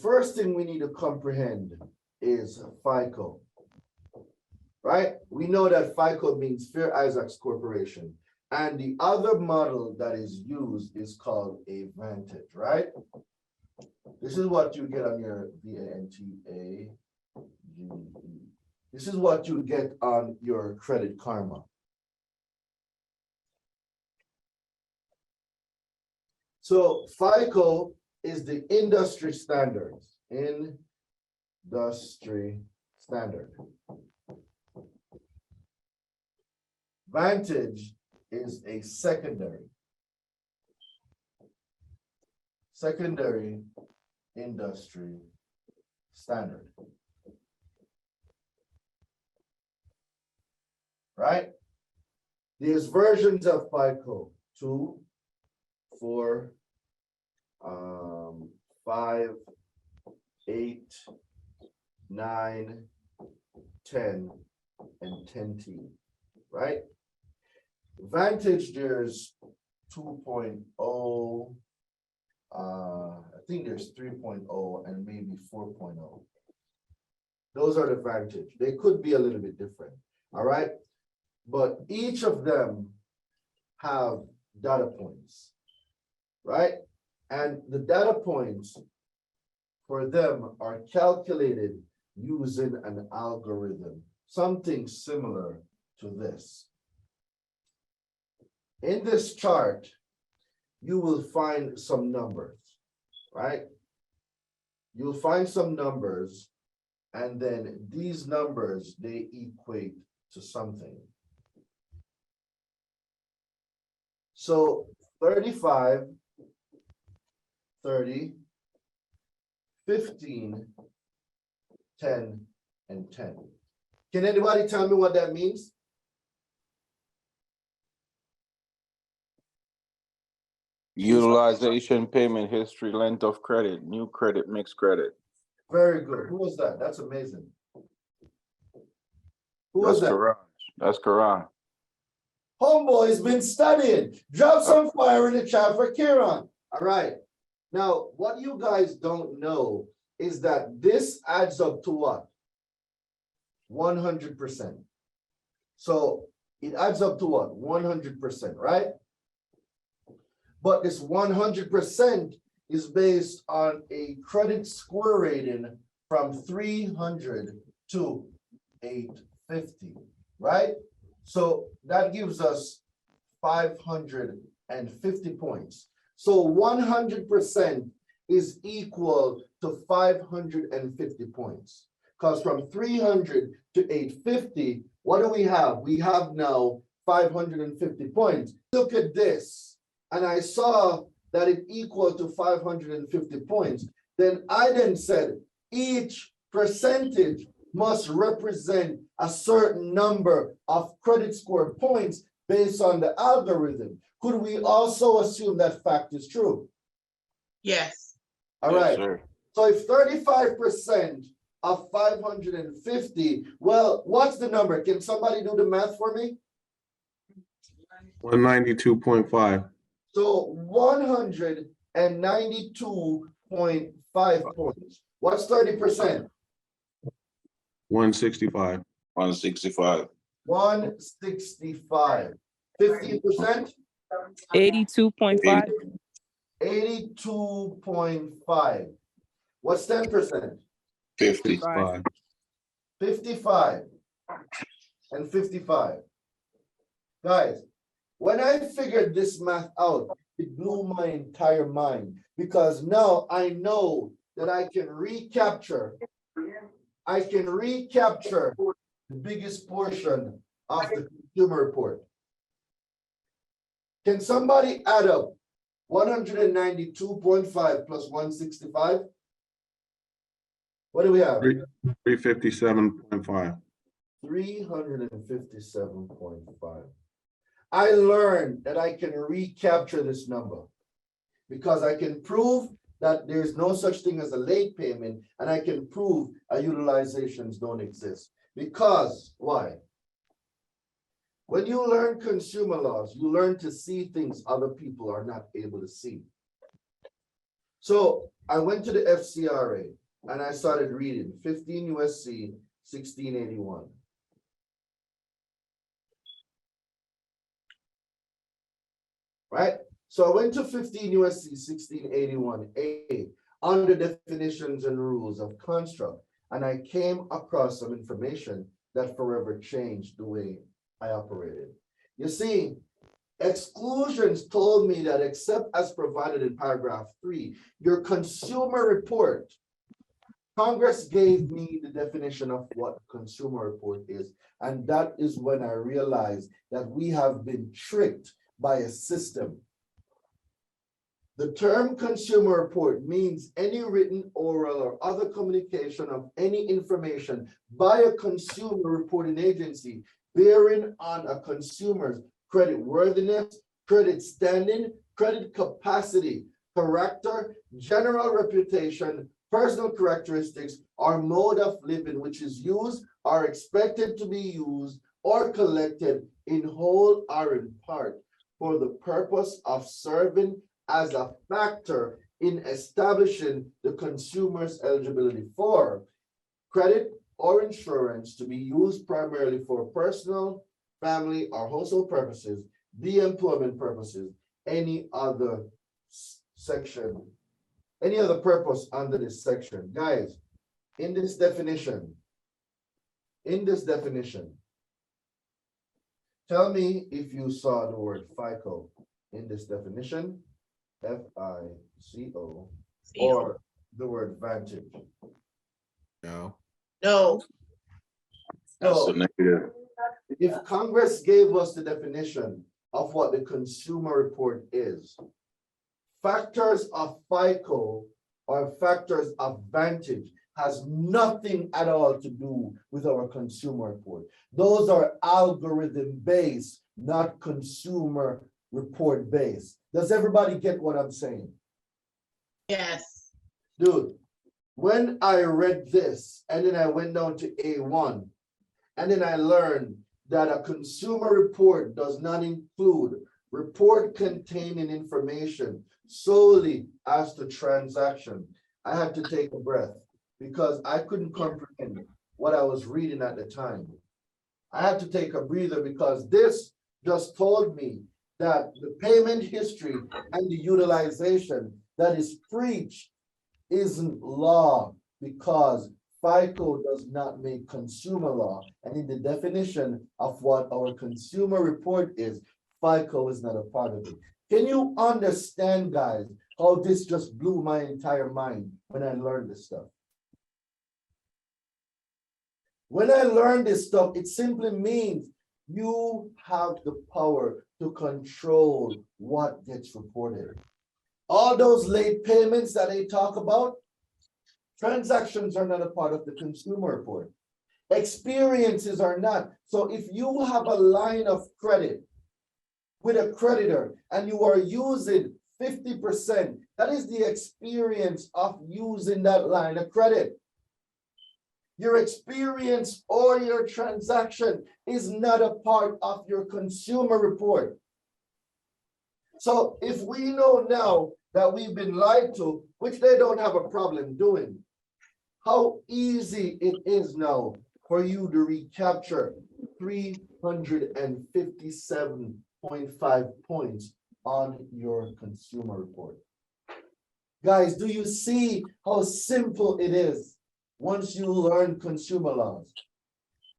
first thing we need to comprehend is FICO, right? We know that FICO means Fair Isaacs Corporation. And the other model that is used is called a Vantage, right? This is what you get on your VANTAGE. This is what you get on your Credit Karma. So FICO is the industry standard. Industry standard. Vantage is a secondary industry standard, right? There's versions of FICO 2, 4, 5, 8, 9, 10, and 10T, right? Vantage, there's 2.0, I think there's 3.0 and maybe 4.0. Those are the Vantage. They could be a little bit different, all right? But each of them have data points, right? And the data points for them are calculated using an algorithm, something similar to this. In this chart, you will find some numbers, right? You'll find some numbers, and then these numbers, they equate to something. So 35, 30, 15, 10, and 10. Can anybody tell me what that means? Utilization, payment history, length of credit, new credit, mixed credit. Very good. Who was that? That's amazing. Who was that? Quran. That's Quran. Homeboy's been studying. Drop some fire in the chat for Kieran. All right. Now, what you guys don't know is that this adds up to what? 100%. So it adds up to what? 100%, right? But this 100% is based on a credit score rating from 300 to 850, right? So that gives us 550 points. So 100% is equal to 550 points. Because from 300 to 850, what do we have? We have now 550 points. Look at this. And I saw that it equal to 550 points. Then I then said, each percentage must represent a certain number of credit score points based on the algorithm. Could we also assume that fact is true? Yes. All Yes, right. sir. So if 35% of 550, well, what's the number? Can somebody do the math for me? 192.5. So 192.5 points. What's 30%? 165. 165. 165. 15%? 82.5. 82.5. What's 10%? 50. 5. 55 and 55. Guys, when I figured this math out, it blew my entire mind, because now I know that I can recapture the biggest portion of the consumer report. Can somebody add up 192.5 plus 165? What do we have? 357.5. 357.5. I learned that I can recapture this number because I can prove that there's no such thing as a late payment, and I can prove utilizations don't exist. Because why? When you learn consumer laws, you learn to see things other people are not able to see. So I went to the FCRA and I started reading 15 USC 1681. Right? So I went to 15 USC 1681A under definitions and rules of construct, and I came across some information that forever changed the way I operated. You see, exclusions told me that except as provided in paragraph 3, your consumer report, Congress gave me the definition of what a consumer report is, and that is when I realized that we have been tricked by a system. The term consumer report means any written, oral, or other communication of any information by a consumer reporting agency bearing on a consumer's credit worthiness, credit standing, credit capacity, character, general reputation, personal characteristics, or mode of living which is used or expected to be used or collected in whole or in part for the purpose of serving as a factor in establishing the consumer's eligibility for credit or insurance to be used primarily for personal, family, or household purposes, the employment purposes, any other section, any other purpose under this section. Guys, in this definition, tell me if you saw the word FICO in this definition, FICO, or the word Vantage. No. No, That's So a negative. if Congress gave us the definition of what the consumer report is, factors of FICO or factors of Vantage has nothing at all to do with our consumer report. Those are algorithm based, not consumer report based. Does everybody get what I'm saying? yes, Dude, when I read this and then I went down to A1 and then I learned that a consumer report does not include report containing information solely as to transaction, I had to take a breath because I couldn't comprehend what I was reading at the time. I had to take a breather because this just told me that the payment history and the utilization that is preached isn't law because FICO does not make consumer law. And in the definition of what our consumer report is, FICO is not a part of it. Can you understand, guys, how this just blew my entire mind when I learned this stuff? When I learned this stuff, it simply means you have the power to control what gets reported. All those late payments that they talk about, transactions are not a part of the consumer report. Experiences are not. So if you have a line of credit with a creditor and you are using 50%, that is the experience of using that line of credit. Your experience or your transaction is not a part of your consumer report. So if we know now that we've been lied to, which they don't have a problem doing, how easy it is now for you to recapture 357.5 points on your consumer report. Guys, do you see how simple it is once you learn consumer laws?